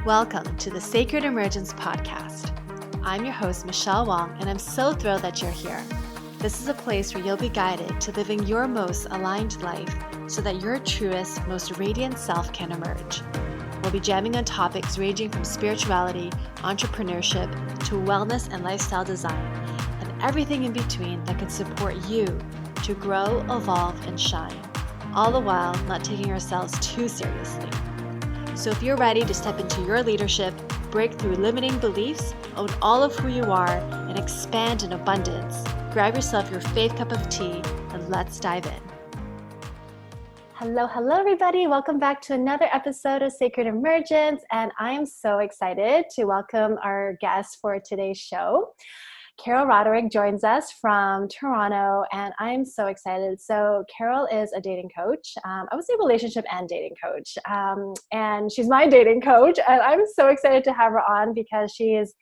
Welcome to the Sacred Emergence Podcast. I'm your host, Michelle Wong, and I'm so thrilled that you're here. This is a place where you'll be guided to living your most aligned life so that your truest, most radiant self can emerge. We'll be jamming on topics ranging from spirituality, entrepreneurship, to wellness and lifestyle design, and everything in between that can support you to grow, evolve, and shine, all the while not taking ourselves too seriously. So if you're ready to step into your leadership, break through limiting beliefs, own all of who you are, and expand in abundance, grab yourself your faith cup of tea and let's dive in. Hello, everybody. Welcome back to another episode of Sacred Emergence. And I am so excited to welcome our guest for today's show. Roderick joins us from Toronto, and I'm so excited. So Carol is a dating coach. I would say relationship and dating coach. And she's my dating coach. And I'm so excited to have her on because she is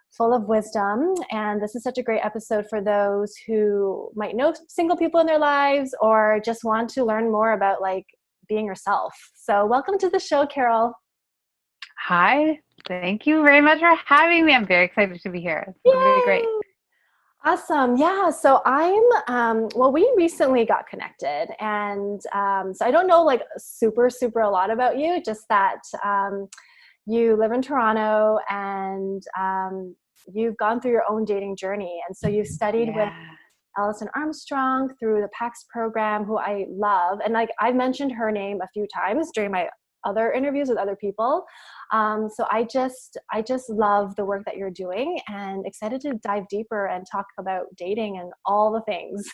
full of wisdom. And this is such a great episode for those who might know single people in their lives or just want to learn more about being yourself. So welcome to the show, Carol. Hi. Thank you very much for having me. I'm very excited to be here. It's going to be great. Awesome. Yeah. So we recently got connected, and so I don't know super a lot about you, just that you live in Toronto and you've gone through your own dating journey. And so you've studied with Alison Armstrong through the Pax program, who I love. And I've mentioned her name a few times during my other interviews with other people. So I just love the work that you're doing and excited to dive deeper and talk about dating and all the things.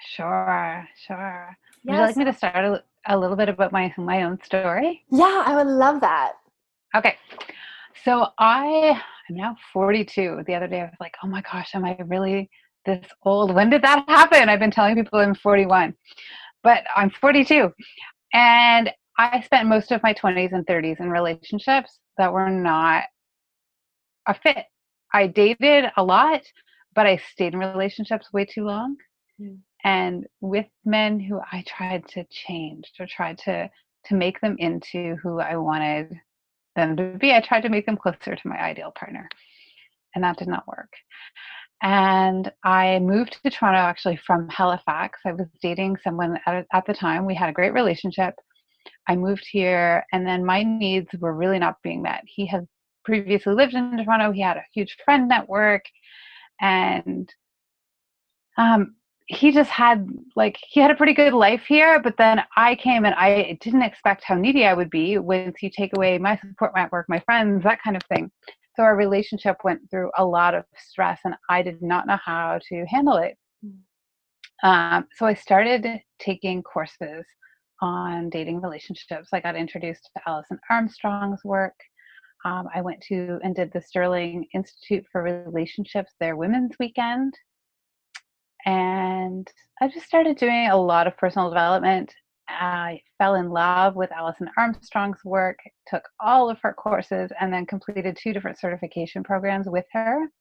Sure. Would you like me to start a little bit about my own story? Yeah, I would love that. Okay. So I'm now 42. The other day I was like, oh my gosh, am I really this old? When did that happen? I've been telling people I'm 41, but I'm 42. And I spent most of my 20s and 30s in relationships that were not a fit. I dated a lot, but I stayed in relationships way too long. And with men who I tried to change or tried to make them into who I wanted them to be. I tried to make them closer to my ideal partner, and that did not work. And I moved to Toronto actually from Halifax. I was dating someone at the time. We had a great relationship. I moved here, and then my needs were really not being met. He had previously lived in Toronto. He had a huge friend network, and he just had he had a pretty good life here. But then I came, and I didn't expect how needy I would be once you take away my support network, my friends, that kind of thing. So our relationship went through a lot of stress, and I did not know how to handle it. So I started taking courses on dating relationships. I got introduced to Alison Armstrong's work. I went to and did the Sterling Institute for Relationships, their Women's Weekend. And I just started doing a lot of personal development. I fell in love with Alison Armstrong's work, took all of her courses, and then completed 2 different certification programs with her,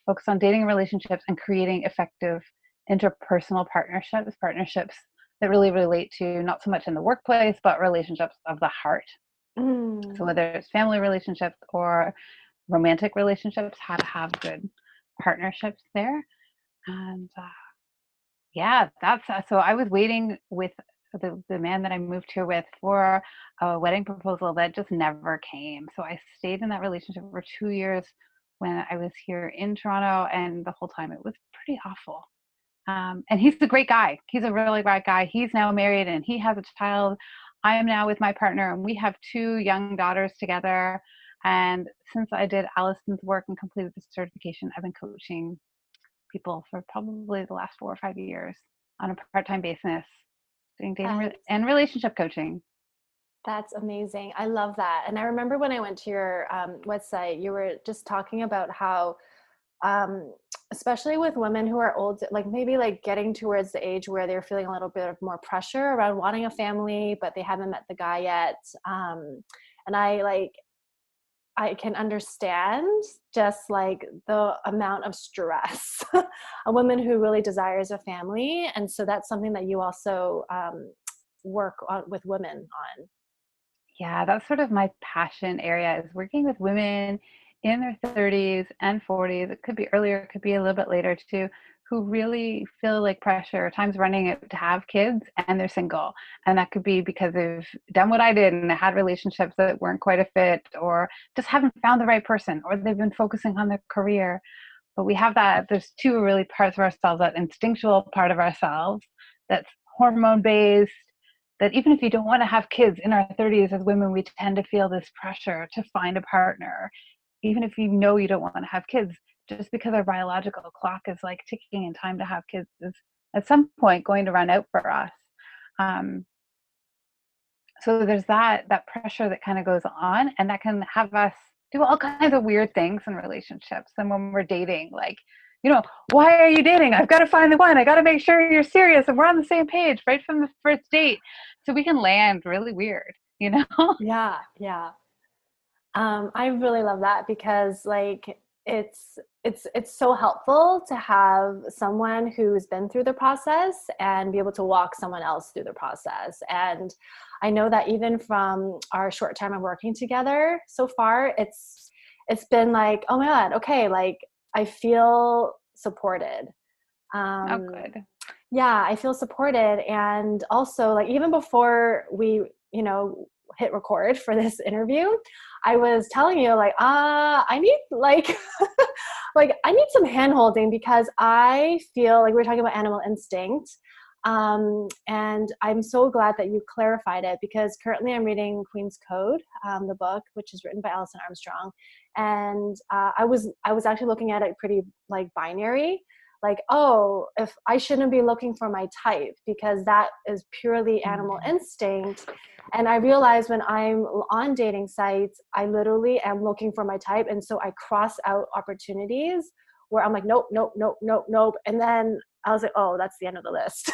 focused on dating relationships and creating effective interpersonal partnerships that really relate to not so much in the workplace, but relationships of the heart. So whether it's family relationships or romantic relationships, how to have good partnerships there. And so I was waiting with the man that I moved here with for a wedding proposal that just never came. So I stayed in that relationship for 2 years when I was here in Toronto, and the whole time it was pretty awful. And he's a great guy. He's a really great guy. He's now married and he has a child. I am now with my partner, and we have 2 young daughters together. And since I did Alison's work and completed the certification, I've been coaching people for probably the last 4 or 5 years on a part-time basis, doing dating and relationship coaching. That's amazing. I love that. And I remember when I went to your website, you were just talking about how especially with women who are old, maybe getting towards the age where they're feeling a little bit of more pressure around wanting a family, but they haven't met the guy yet. And I can understand just the amount of stress a woman who really desires a family. And so that's something that you also work with women on? Yeah, that's sort of my passion area, is working with women in their 30s and 40s. It could be earlier, it could be a little bit later too, who really feel like pressure, time's running out to have kids, and they're single. And that could be because they've done what I did and had relationships that weren't quite a fit, or just haven't found the right person, or they've been focusing on their career. But we have that, there's two really parts of ourselves, that instinctual part of ourselves that's hormone based, that even if you don't want to have kids in our 30s as women, we tend to feel this pressure to find a partner. Even if you know you don't want to have kids, just because our biological clock is like ticking and time to have kids is at some point going to run out for us. Um, so there's that pressure that kind of goes on, and that can have us do all kinds of weird things in relationships. And when we're dating, like, why are you dating? I've got to find the one. I got to make sure you're serious and we're on the same page right from the first date. So we can land really weird, Yeah, yeah. I really love that, because like it's so helpful to have someone who's been through the process and be able to walk someone else through the process. And I know that even from our short time of working together so far, it's been like, oh my God, okay, like I feel supported. Oh, Um, good. yeah, I feel supported. And also, like, even before we, hit record for this interview, I was telling you, like, I need like, like, I need some hand holding, because I feel like we were talking about animal instinct. And I'm so glad that you clarified it, because currently I'm reading Queen's Code, the book, which is written by Alison Armstrong. And I was actually looking at it pretty like binary, like, oh, if I shouldn't be looking for my type, because that is purely animal instinct. And I realized when I'm on dating sites, I literally am looking for my type. And so I cross out opportunities where I'm like, nope, nope, nope, nope, nope. And then I was like, oh, that's the end of the list,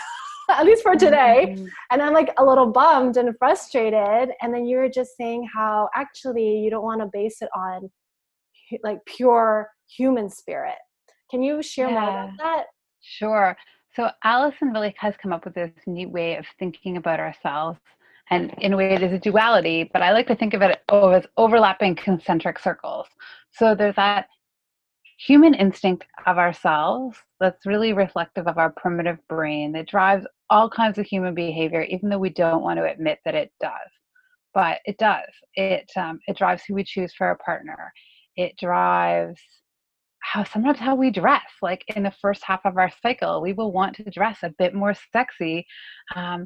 at least for today. Mm-hmm. And I'm like a little bummed and frustrated. And then you were just saying how actually you don't want to base it on like pure human spirit. Can you share more about Yeah, that? sure. So Allison really has come up with this neat way of thinking about ourselves. And in a way, it is a duality, but I like to think of it as overlapping concentric circles. So there's that human instinct of ourselves that's really reflective of our primitive brain that drives all kinds of human behavior, even though we don't want to admit that it does. But it does. It drives who we choose for a partner. It drives sometimes how we dress. Like in the first half of our cycle, we will want to dress a bit more sexy, um,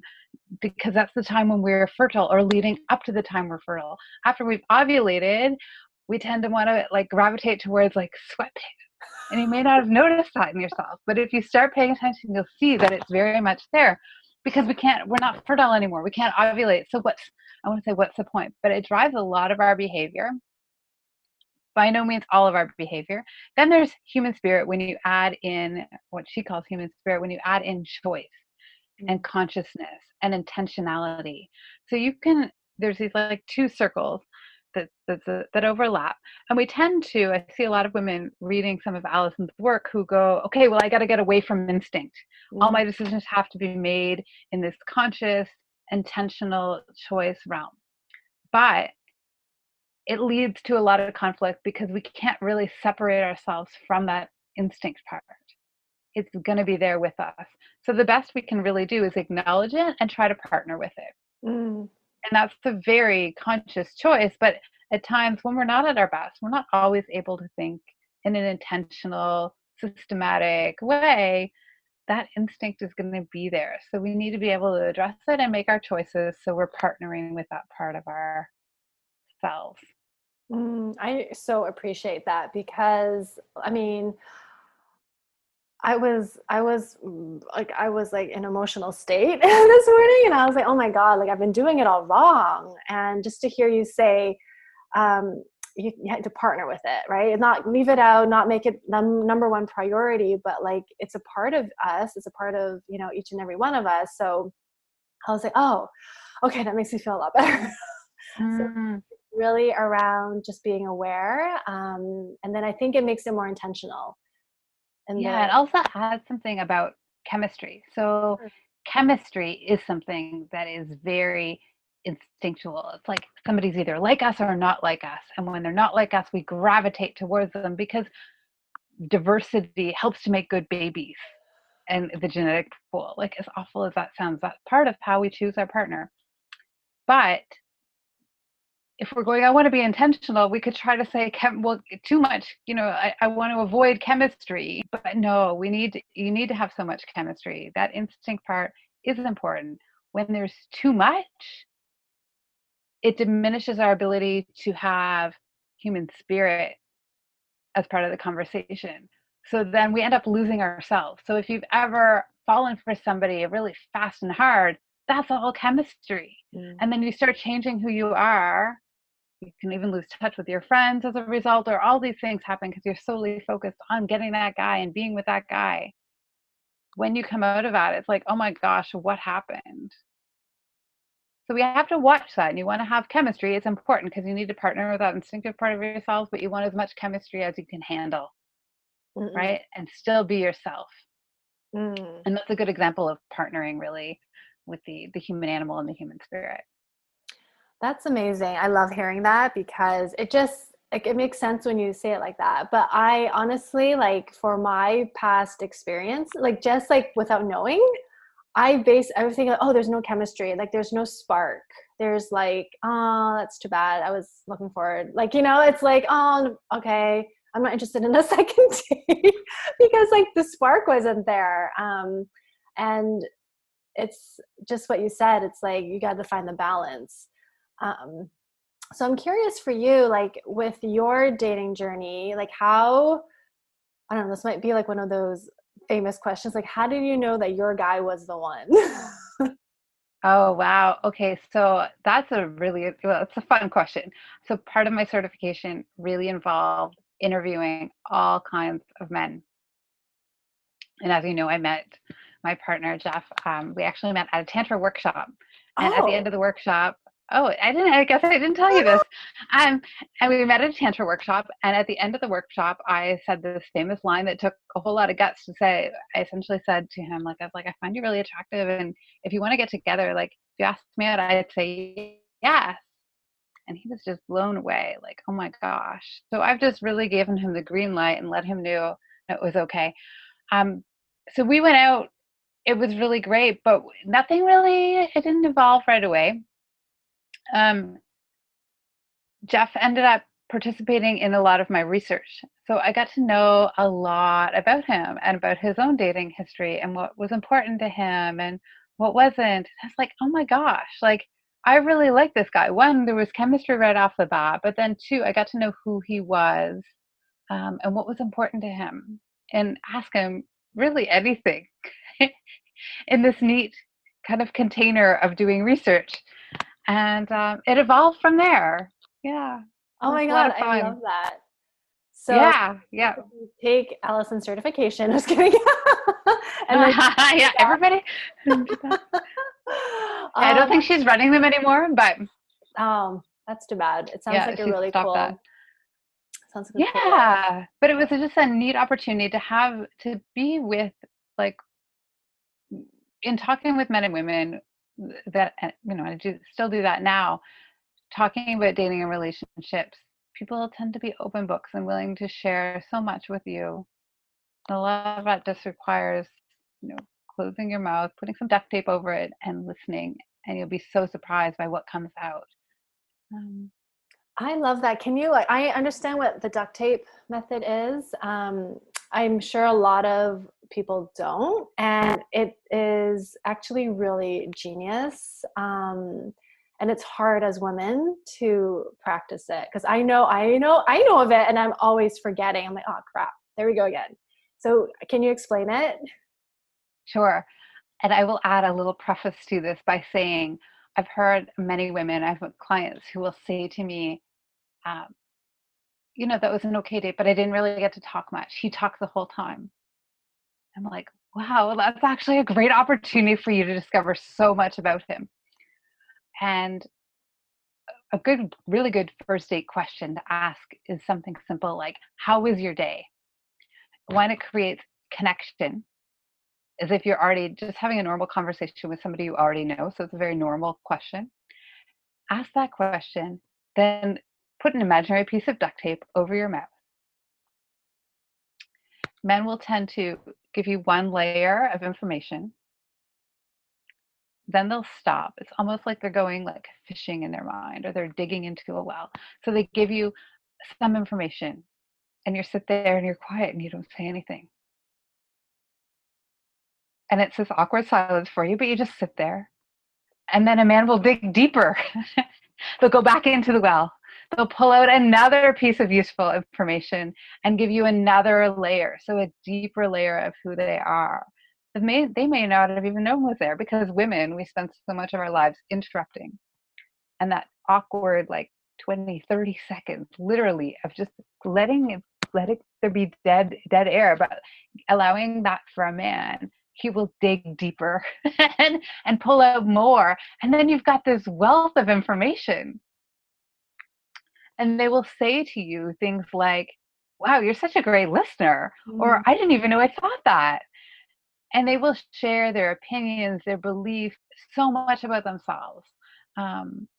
because that's the time when we're fertile, or leading up to the time we're fertile. After we've ovulated, we tend to want to like gravitate towards like sweatpants. And you may not have noticed that in yourself, but if you start paying attention, you'll see that it's very much there, because we're not fertile anymore. We can't ovulate. So I want to say, what's the point? But it drives a lot of our behavior. By no means all of our behavior. Then there's human spirit, when you add in what she calls human spirit, when you add in choice and consciousness and intentionality. So there's these like two circles that overlap. And we tend to, I see a lot of women reading some of Allison's work who go, okay, well, I got to get away from instinct. All my decisions have to be made in this conscious, intentional choice realm. But it leads to a lot of conflict, because we can't really separate ourselves from that instinct part. It's going to be there with us. So the best we can really do is acknowledge it and try to partner with it. Mm. And that's a very conscious choice. But at times when we're not at our best, we're not always able to think in an intentional, systematic way. That instinct is going to be there. So we need to be able to address it and make our choices, so we're partnering with that part of ourselves. I so appreciate that, because I mean, I was like in emotional state this morning, and I was like, oh my God, like I've been doing it all wrong. And just to hear you say, you had to partner with it, right? And not leave it out, not make it number one priority, but like it's a part of us. It's a part of, each and every one of us. So I was like, oh, okay, that makes me feel a lot better. So Mm. really around just being aware. And then I think it makes it more intentional. And Yeah, it also adds something about chemistry. So chemistry is something that is very instinctual. It's like somebody's either like us or not like us. And when they're not like us, we gravitate towards them because diversity helps to make good babies and the genetic pool. Like, as awful as that sounds, that's part of how we choose our partner. But if we're going, I want to be intentional, we could try to say, well, too much, I want to avoid chemistry. But no, you need to have so much chemistry. That instinct part is important. When there's too much, it diminishes our ability to have human spirit as part of the conversation. So then we end up losing ourselves. So if you've ever fallen for somebody really fast and hard, that's all chemistry. And then you start changing who you are. You can even lose touch with your friends as a result, or all these things happen because you're solely focused on getting that guy and being with that guy. When you come out of that, it's like, oh my gosh, what happened? So we have to watch that. And you want to have chemistry. It's important because you need to partner with that instinctive part of yourself, but you want as much chemistry as you can handle, right? And still be yourself. And that's a good example of partnering really with the human animal and the human spirit. That's amazing. I love hearing that because it just, like, it makes sense when you say it like that. But I honestly, like, for my past experience, like, just like without knowing, I was thinking, oh, there's no chemistry. Like, there's no spark. There's like, oh, that's too bad. I was looking forward. Like, it's like, oh, okay, I'm not interested in a second date because like the spark wasn't there. And it's just what you said. It's like, you got to find the balance. So I'm curious for you, like with your dating journey, like how, I don't know, this might be like one of those famous questions, like how did you know that your guy was the one? Oh, wow. Okay. So that's it's a fun question. So part of my certification really involved interviewing all kinds of men. And as you know, I met my partner, Geoff. We actually met at a Tantra workshop. And at the end of the workshop, I guess I didn't tell you this. And we met at a Tantra workshop. And at the end of the workshop, I said this famous line that took a whole lot of guts to say. I essentially said to him, like, I was like, I find you really attractive. And if you want to get together, like, if you asked me out, I'd say yes. And he was just blown away, like, oh my gosh. So I've just really given him the green light and let him know it was okay. So we went out. It was really great, but it didn't evolve right away. Geoff ended up participating in a lot of my research. So I got to know a lot about him and about his own dating history and what was important to him and what wasn't. And I was like, oh my gosh, like, I really like this guy. One, there was chemistry right off the bat, but then two, I got to know who he was and what was important to him and ask him really anything in this neat kind of container of doing research. And it evolved from there. Yeah. Oh my God, I love that. So yeah. take Allison's certification. I was kidding. And then, yeah, everybody. I don't think she's running them anymore, but that's too bad. It sounds like a really cool. That. Sounds like cool. But it was just a neat opportunity to be with, like, in talking with men and women that, I still do that now, talking about dating and relationships. People tend to be open books and willing to share so much with you. A lot of that just requires, closing your mouth, putting some duct tape over it, and listening. And you'll be so surprised by what comes out. I love that. Can you, like, I understand what the duct tape method is. I'm sure a lot of people don't, and it is actually really genius. And it's hard as women to practice it because I know of it, and I'm always forgetting. I'm like, oh crap, there we go again. So can you explain it? Sure. And I will add a little preface to this by saying I've heard many women, I've had clients who will say to me, that was an okay date, but I didn't really get to talk much. He talked the whole time. I'm like, wow, well, that's actually a great opportunity for you to discover so much about him. And a really good first date question to ask is something simple like, how was your day? One, it creates connection. as if you're already just having a normal conversation with somebody you already know. So it's a very normal question. Ask that question, then put an imaginary piece of duct tape over your mouth. Men will tend to give you one layer of information. Then they'll stop. It's almost like they're going like fishing in their mind, or they're digging into a well. So they give you some information and you sit there and you're quiet and you don't say anything. And it's this awkward silence for you, but you just sit there. And then a man will dig deeper. They'll go back into the well. They'll pull out another piece of useful information and give you another layer. So a deeper layer of who they are. They may not have even known was there, because women, we spend so much of our lives interrupting. And that awkward, like 20, 30 seconds, literally, of just letting there be dead air, but allowing that for a man. He will dig deeper and pull out more. And then you've got this wealth of information. And they will say to you things like, wow, you're such a great listener. Or I didn't even know I thought that. And they will share their opinions, their beliefs, so much about themselves. And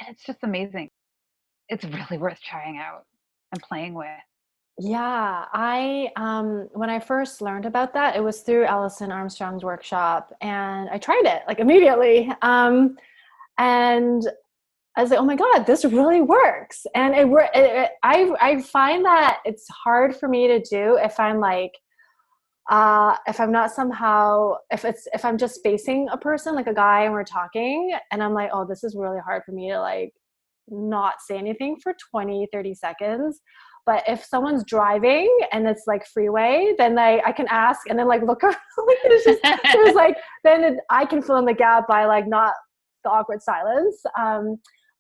it's just amazing. It's really worth trying out and playing with. Yeah, I when I first learned about that, it was through Alison Armstrong's workshop, and I tried it like immediately. And I was like, "Oh my God, this really works!" And I find that it's hard for me to do if I'm like, if I'm not somehow, if I'm just facing a person, like a guy, and we're talking, and I'm like, "Oh, this is really hard for me to like not say anything for 20, 30 seconds." But if someone's driving and it's like freeway, then I can ask and then like look around. Like there's like, then I can fill in the gap by like not the awkward silence.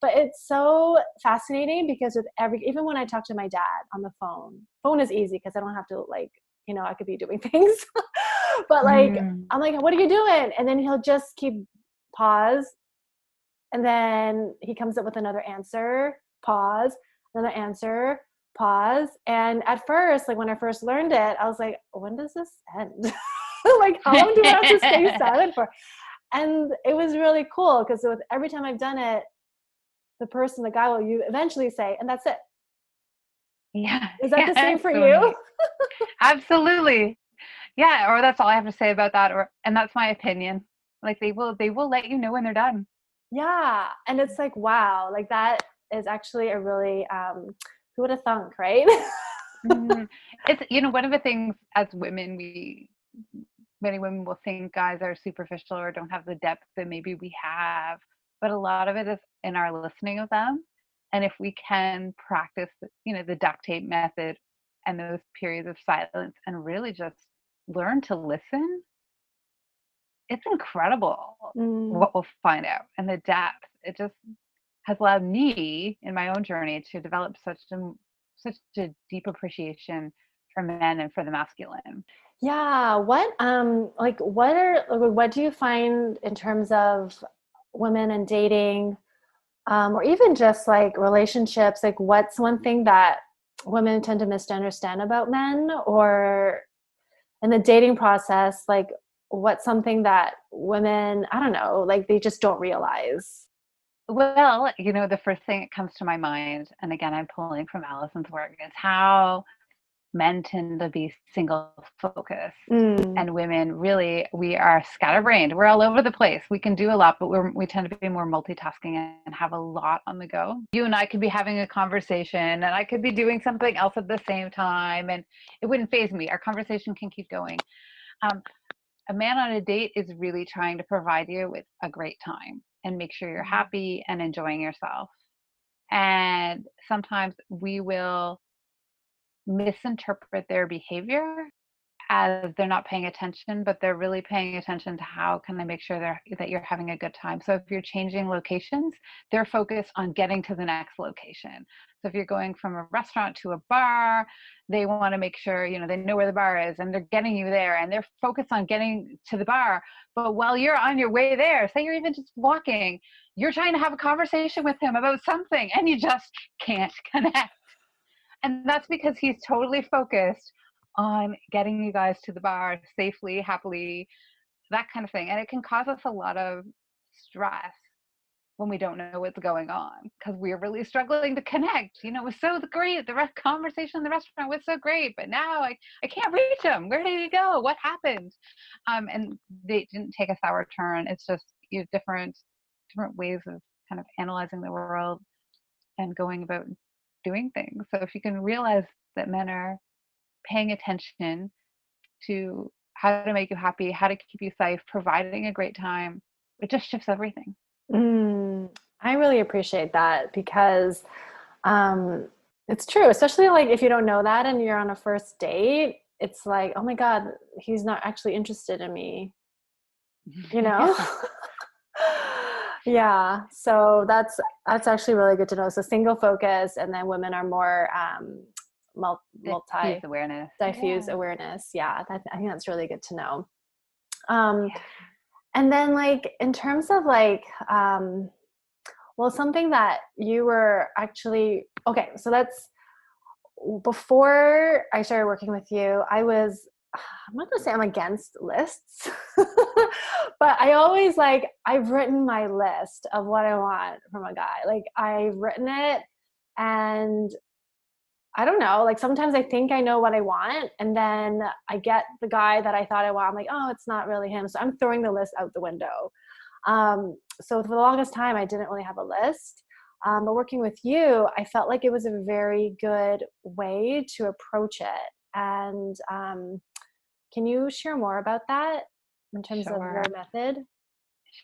But it's so fascinating because with even when I talk to my dad on the phone is easy because I don't have to like, I could be doing things. But like, I'm like, what are you doing? And then he'll just keep pause. And then he comes up with another answer, pause, another answer, pause. And at first, like when I first learned it, I was like, when does this end? Like, how long do I have to stay silent for? And it was really cool because every time I've done it, the guy will eventually say, and that's it. Yeah. Is that the same for you? Absolutely. Yeah. Or that's all I have to say about that. And that's my opinion. Like they will let you know when they're done. Yeah. And it's like, wow, like that is actually a really, who would have thunk, right? It's, one of the things as women, many women will think guys are superficial or don't have the depth that maybe we have, but a lot of it is in our listening of them. And if we can practice, the duct tape method and those periods of silence and really just learn to listen, it's incredible what we'll find out. And the depth, it just has allowed me in my own journey to develop such a deep appreciation for men and for the masculine. Yeah. What do you find in terms of women and dating, or even just like relationships? Like what's one thing that women tend to misunderstand about men, or in the dating process, like what's something that women, I don't know, like they just don't realize? Well, the first thing that comes to my mind, and again, I'm pulling from Alison's work, is how men tend to be single focused and women really, we are scatterbrained. We're all over the place. We can do a lot, but we tend to be more multitasking and have a lot on the go. You and I could be having a conversation and I could be doing something else at the same time and it wouldn't faze me. Our conversation can keep going. A man on a date is really trying to provide you with a great time and make sure you're happy and enjoying yourself. And sometimes we will misinterpret their behavior as they're not paying attention, but they're really paying attention to how can I make sure that you're having a good time. So if you're changing locations, they're focused on getting to the next location. So if you're going from a restaurant to a bar, they want to make sure, they know where the bar is and they're getting you there and they're focused on getting to the bar. But while you're on your way there, say you're even just walking, you're trying to have a conversation with him about something and you just can't connect. And that's because he's totally focused on getting you guys to the bar safely, happily, that kind of thing. And it can cause us a lot of stress when we don't know what's going on because we're really struggling to connect. You know, it was so great. The conversation in the restaurant was so great, but now I can't reach him. Where did he go? What happened? And they didn't take a sour turn. It's just different ways of kind of analyzing the world and going about doing things. So if you can realize that men are paying attention to how to make you happy, how to keep you safe, providing a great time, it just shifts everything. I really appreciate that because it's true, especially like if you don't know that and you're on a first date, it's like, oh my God, he's not actually interested in me, you know? Yeah. So that's actually really good to know. So single focus, and then women are more Diffuse awareness. diffuse awareness. Yeah. I think that's really good to know. And then like, in terms of like, well, something that you were actually, okay, so that's, before I started working with you, I'm not going to say I'm against lists, but I always like, I've written my list of what I want from a guy. Like I've written it, and I don't know, like sometimes I think I know what I want, and then I get the guy that I thought I want. I'm like, oh, it's not really him. So I'm throwing the list out the window. So for the longest time, I didn't really have a list. But working with you, I felt like it was a very good way to approach it. And can you share more about that in terms of your method?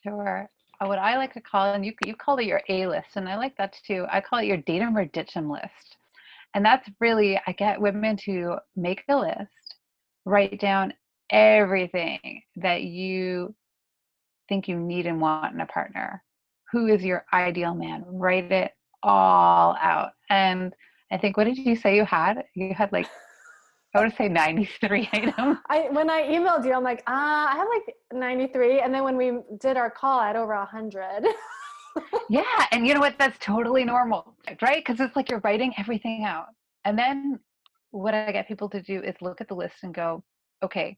Sure. What I like to call, and you call it your A list, and I like that too. I call it your date 'em or ditch 'em list. And that's really, I get women to make a list, write down everything that you think you need and want in a partner. Who is your ideal man? Write it all out. And I think, what did you say you had? You had like, I would say 93 items. When I emailed you, I'm like, I have like 93. And then when we did our call, I had over 100. Yeah. And you know what? That's totally normal, right? Because it's like you're writing everything out. And then what I get people to do is look at the list and go, okay,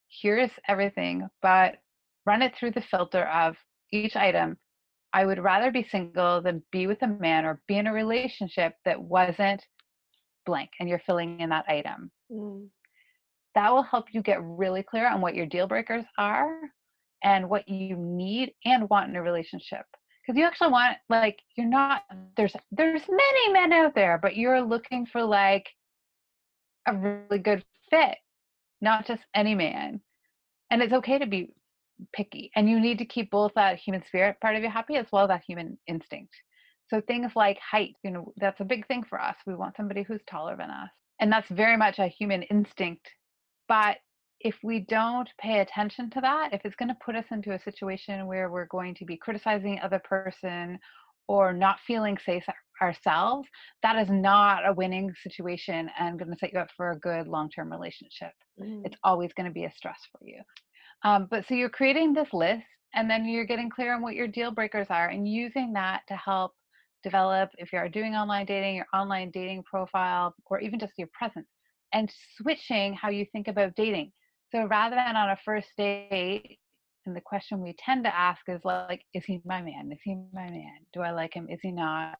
here's everything, but run it through the filter of each item. I would rather be single than be with a man or be in a relationship that wasn't blank, and you're filling in that item. That will help you get really clear on what your deal breakers are and what you need and want in a relationship. Because you actually want, like, you're not, there's many men out there, but you're looking for like a really good fit, not just any man. And it's okay to be picky, and you need to keep both that human spirit part of you happy as well as that human instinct. So things like height, you know, that's a big thing for us. We want somebody who's taller than us, and that's very much a human instinct. But if we don't pay attention to that, if it's going to put us into a situation where we're going to be criticizing other person or not feeling safe ourselves, that is not a winning situation and going to set you up for a good long-term relationship. It's always going to be a stress for you. But so you're creating this list, and then you're getting clear on what your deal breakers are and using that to help develop, if you're doing online dating, your online dating profile, or even just your presence, and switching how you think about dating. So rather than on a first date, and the question we tend to ask is like, is he my man? Is he my man? Do I like him? Is he not?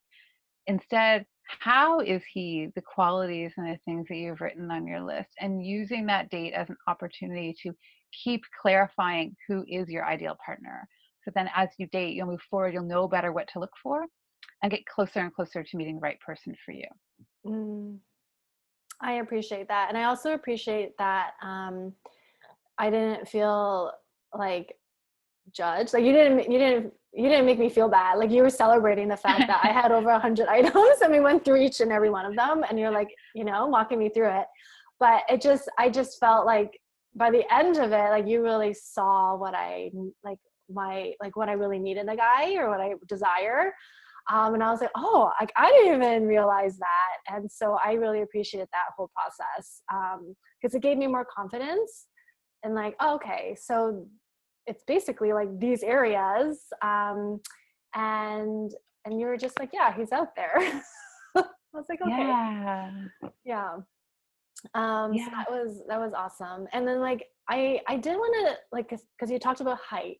Instead, how is he, the qualities and the things that you've written on your list, and using that date as an opportunity to keep clarifying who is your ideal partner. So then as you date, you'll move forward, you'll know better what to look for and get closer and closer to meeting the right person for you. I appreciate that. And I also appreciate that I didn't feel like judged. Like you didn't make me feel bad. Like you were celebrating the fact that I had over 100 items, and we went through each and every one of them, and you're like, you know, walking me through it. But I just felt like by the end of it, like you really saw what I like, what I really need in a guy or what I desire. And I was like, oh, like I didn't even realize that. And so I really appreciated that whole process because it gave me more confidence and like, oh, okay, so it's basically like these areas. And you were just like, yeah, he's out there. I was like, okay. Yeah. Yeah. So Yeah. that was awesome. And then like I did want to like because you talked about height,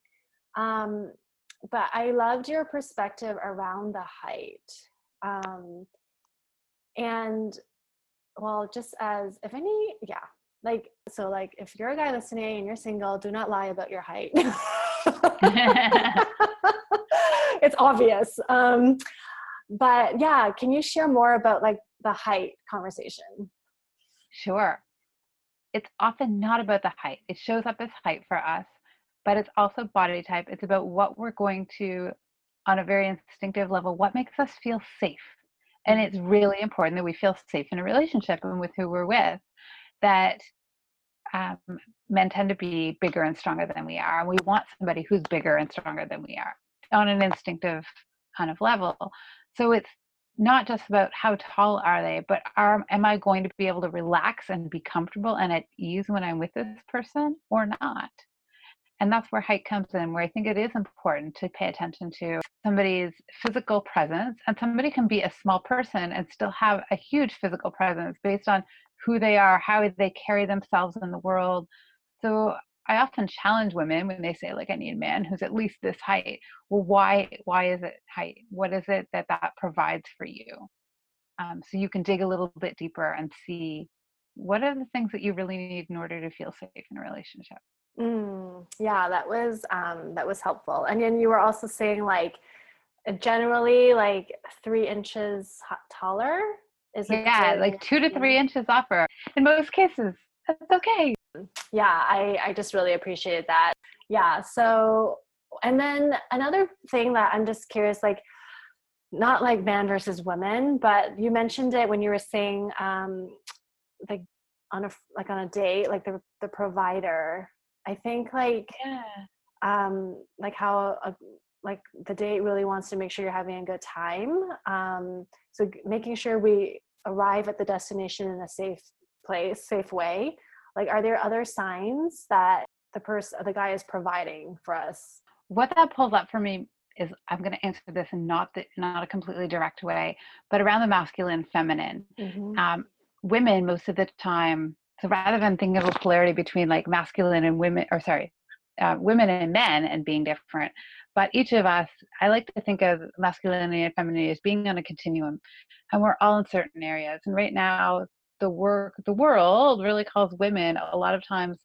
um, but I loved your perspective around the height. Um, and well, just as if any, yeah, like so like if you're a guy listening and you're single, do not lie about your height. It's obvious. But yeah, can you share more about like the height conversation? Sure. It's often not about the height. It shows up as height for us, but it's also body type. It's about what we're going to, on a very instinctive level, what makes us feel safe. And Mm. it's really important that we feel safe in a relationship and with who we're with, that um, men tend to be bigger and stronger than we are. And we want somebody who's bigger and stronger than we are on an instinctive kind of level. So it's not just about how tall are they, but am I going to be able to relax and be comfortable and at ease when I'm with this person or not? And that's where height comes in, where I think it is important to pay attention to somebody's physical presence. And somebody can be a small person and still have a huge physical presence based on who they are, how they carry themselves in the world. So I often challenge women when they say, like, I need a man who's at least this height. Well, why is it height? What is it that provides for you? So you can dig a little bit deeper and see what are the things that you really need in order to feel safe in a relationship. Yeah, that was helpful. And then you were also saying like generally like 3 inches taller is a Yeah, good. like 2 to 3 inches offer. In most cases, that's okay. Yeah, I just really appreciated that. Yeah. So, and then another thing that I'm just curious, like not like man versus woman, but you mentioned it when you were saying like on a date, like the provider. I think Yeah. like how like the date really wants to make sure you're having a good time. So making sure we arrive at the destination in a safe way. Like, are there other signs that the guy is providing for us? What that pulls up for me is, I'm going to answer this in not a completely direct way, but around the masculine, feminine. Mm-hmm. Um, Women most of the time. So rather than thinking of a polarity between like masculine and women, or sorry, women and men and being different, but each of us, I like to think of masculinity and femininity as being on a continuum, and we're all in certain areas. And right now, the world really calls women a lot of times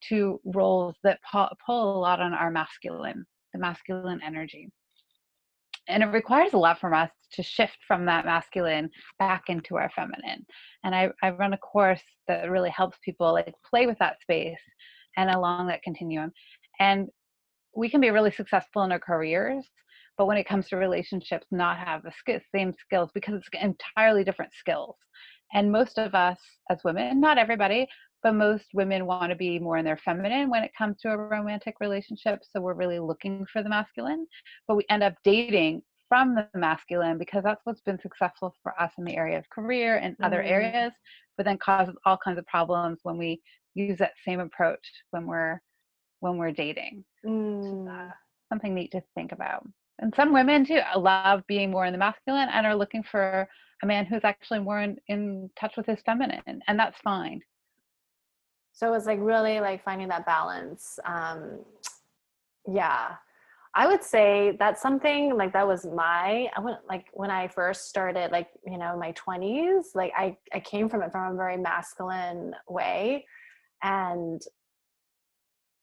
to roles that pull a lot on the masculine energy. And it requires a lot from us to shift from that masculine back into our feminine. And I run a course that really helps people like play with that space and along that continuum. And we can be really successful in our careers, but when it comes to relationships, not have the same skills, because it's entirely different skills. And most of us as women, not everybody, but most women want to be more in their feminine when it comes to a romantic relationship. So we're really looking for the masculine, but we end up dating from the masculine because that's what's been successful for us in the area of career and other Mm, areas, but then causes all kinds of problems when we use that same approach when we're dating. Which is mm. something neat to think about. And some women too love being more in the masculine and are looking for a man who's actually more in touch with his feminine, and that's fine. So it's like really like finding that balance. Yeah. I would say that's something like that was I went like when I first started, like, my 20s, like I came from it from a very masculine way. And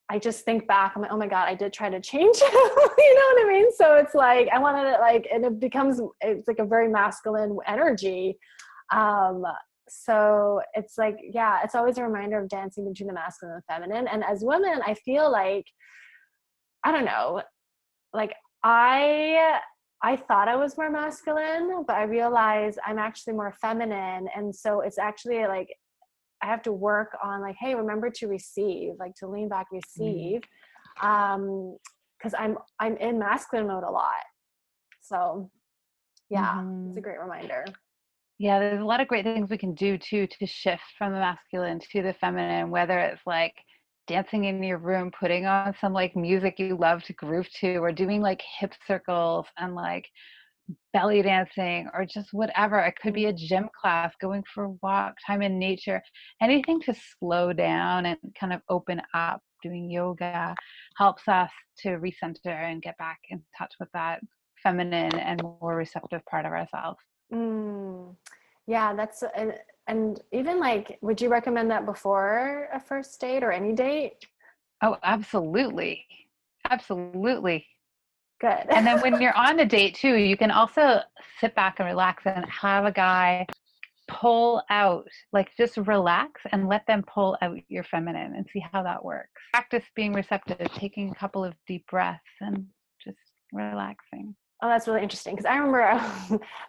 I just think back, I'm like, oh my God, I did try to change it. You know what I mean? So it's like, I wanted it like, and it's like a very masculine energy. Um, so it's like, yeah, it's always a reminder of dancing between the masculine and the feminine. And as women, I feel like, I don't know, like I thought I was more masculine, but I realized I'm actually more feminine. And so it's actually like I have to work on like, hey, remember to receive, like to lean back, Mm. receive. Because I'm in masculine mode a lot. So yeah, it's a Mm-hmm. great reminder. Yeah, there's a lot of great things we can do too to shift from the masculine to the feminine, whether it's like dancing in your room, putting on some like music you love to groove to, or doing like hip circles and like belly dancing or just whatever. It could be a gym class, going for a walk, time in nature, anything to slow down and kind of open up. Doing yoga helps us to recenter and get back in touch with that feminine and more receptive part of ourselves. Yeah, and even like, would you recommend that before a first date or any date? Oh, absolutely. Absolutely. Good. And then when you're on a date too, you can also sit back and relax and have a guy pull out, like just relax and let them pull out your feminine and see how that works. Practice being receptive, taking a couple of deep breaths and just relaxing. Oh, that's really interesting. Because I remember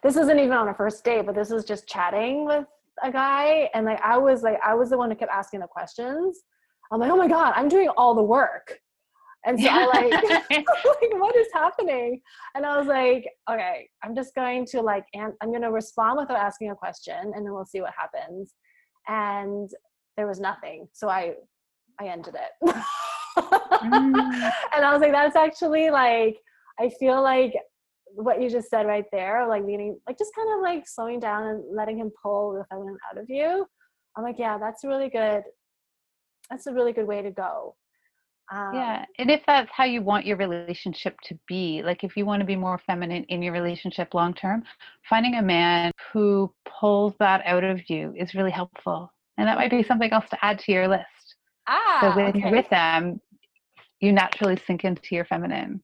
this isn't even on a first date, but this was just chatting with a guy. And I was the one who kept asking the questions. I'm like, oh my God, I'm doing all the work. And so I like, what is happening? And I was like, okay, I'm just going to I'm going to respond without asking a question, and then we'll see what happens. And there was nothing. So I ended it. And I was like, that's actually I feel like what you just said right there, like meaning, like just kind of like slowing down and letting him pull the feminine out of you. I'm like, yeah, that's really good. That's a really good way to go. Yeah. And if that's how you want your relationship to be, like if you want to be more feminine in your relationship long term, finding a man who pulls that out of you is really helpful. And that might be something else to add to your list. So when Okay. you're with them, you naturally sink into your feminine.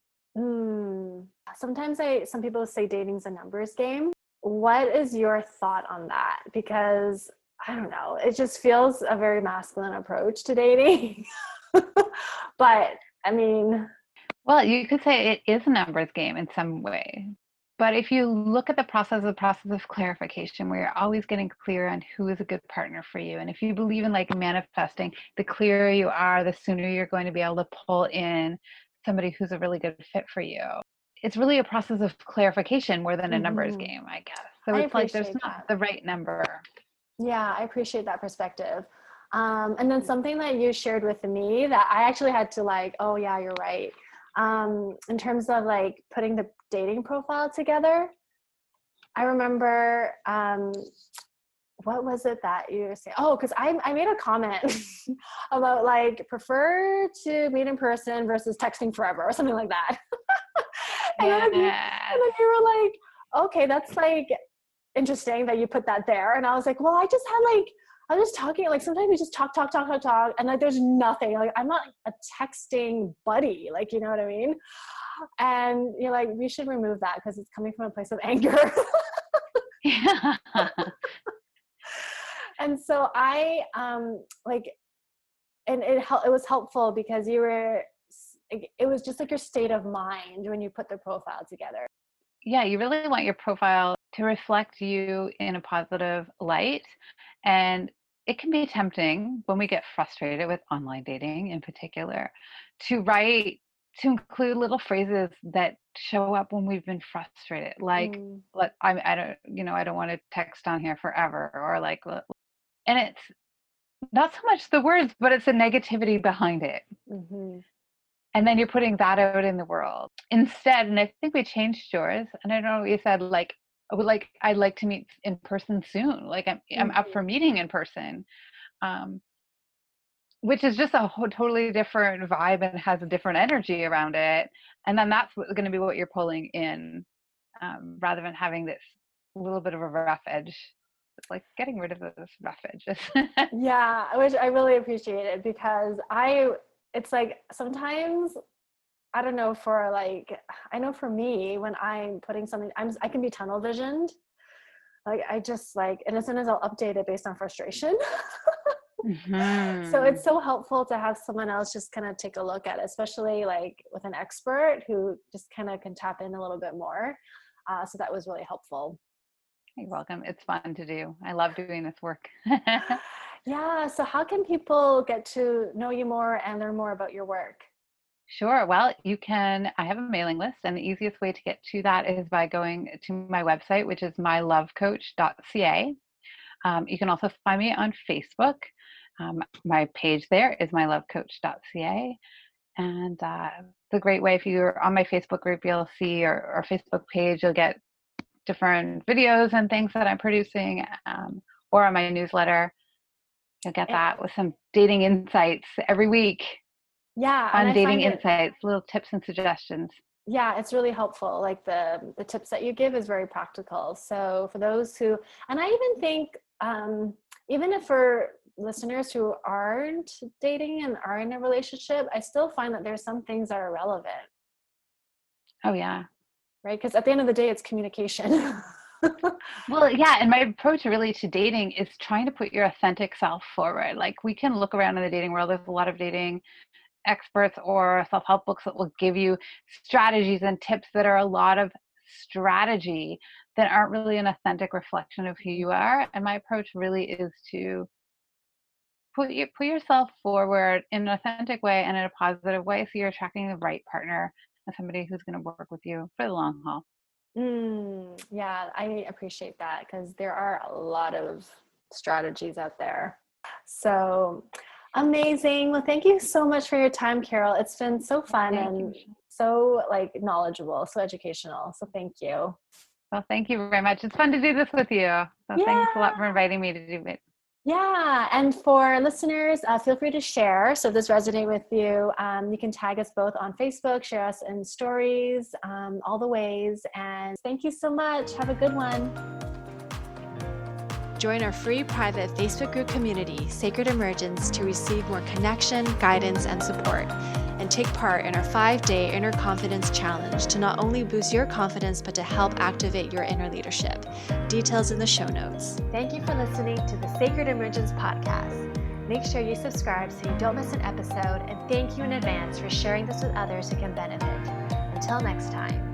Sometimes some people say dating's a numbers game. What is your thought on that? Because I don't know, it just feels a very masculine approach to dating. But I mean, well, you could say it is a numbers game in some way. But if you look at the process of clarification, where you're always getting clear on who is a good partner for you. And if you believe in like manifesting, the clearer you are, the sooner you're going to be able to pull in somebody who's a really good fit for you. It's really a process of clarification more than a numbers game, I guess. So I it's like there's appreciate not that. the right number. Yeah, I appreciate that perspective. And then something that you shared with me that I actually had to oh yeah, you're right. In terms of like putting the dating profile together, I remember, what was it that you were saying? Oh, because I made a comment about like prefer to meet in person versus texting forever or something like that. And then you were like, okay, that's like interesting that you put that there. And I was like, well, I was just talking, like sometimes we just talk, and like there's nothing. Like I'm not a texting buddy, like, you know what I mean? And you're like, we should remove that because it's coming from a place of anger. Yeah. And so I and it was helpful because it was just like your state of mind when you put the profile together. Yeah, you really want your profile to reflect you in a positive light. And it can be tempting when we get frustrated with online dating in particular to include little phrases that show up when we've been frustrated. Like, I don't want to text on here forever, or like, and it's not so much the words, but it's the negativity behind it. And then you're putting that out in the world instead. And I think we changed yours. And I don't know, you said I'd like to meet in person soon. Like I'm up for meeting in person, which is just a totally different vibe and has a different energy around it. And then that's going to be what you're pulling in, rather than having this little bit of a rough edge. It's like getting rid of those rough edges. Yeah, which I really appreciate it because it's like sometimes, I don't know, I know for me, when I'm putting something, I can be tunnel visioned. Like I just and as soon as I'll update it based on frustration. So it's so helpful to have someone else just kind of take a look at it, especially like with an expert who just kind of can tap in a little bit more. So that was really helpful. You're welcome. It's fun to do. I love doing this work. Yeah. So how can people get to know you more and learn more about your work? Sure. Well, I have a mailing list, and the easiest way to get to that is by going to my website, which is mylovecoach.ca. You can also find me on Facebook. My page there is mylovecoach.ca. And the great way, if you're on my Facebook group, you'll see, or Facebook page, you'll get different videos and things that I'm producing, or on my newsletter. You'll get that with some dating insights every week. Yeah. Fun dating insights, little tips and suggestions. Yeah, it's really helpful. Like the tips that you give is very practical. So for those who, and I even think, even if for listeners who aren't dating and are in a relationship, I still find that there's some things that are relevant. Oh yeah. Right? Because at the end of the day, it's communication. Well, yeah. And my approach really to dating is trying to put your authentic self forward. Like, we can look around in the dating world. There's a lot of dating experts or self-help books that will give you strategies and tips that are a lot of strategy that aren't really an authentic reflection of who you are. And my approach really is to put yourself forward in an authentic way and in a positive way, so you're attracting the right partner and somebody who's going to work with you for the long haul. Yeah, I appreciate that, because there are a lot of strategies out there. So amazing. Well, thank you so much for your time, Carol. It's been so fun and so knowledgeable, so educational. So thank you. Well, thank you very much. It's fun to do this with you. So thanks a lot for inviting me to do it. Yeah. And for listeners, feel free to share. So if this resonated with you, you can tag us both on Facebook, share us in stories, all the ways. And thank you so much. Have a good one. Join our free private Facebook group community, Sacred Emergence, to receive more connection, guidance, and support. And take part in our 5-day Inner Confidence Challenge to not only boost your confidence, but to help activate your inner leadership. Details in the show notes. Thank you for listening to the Sacred Emergence podcast. Make sure you subscribe so you don't miss an episode, and thank you in advance for sharing this with others who can benefit. Until next time.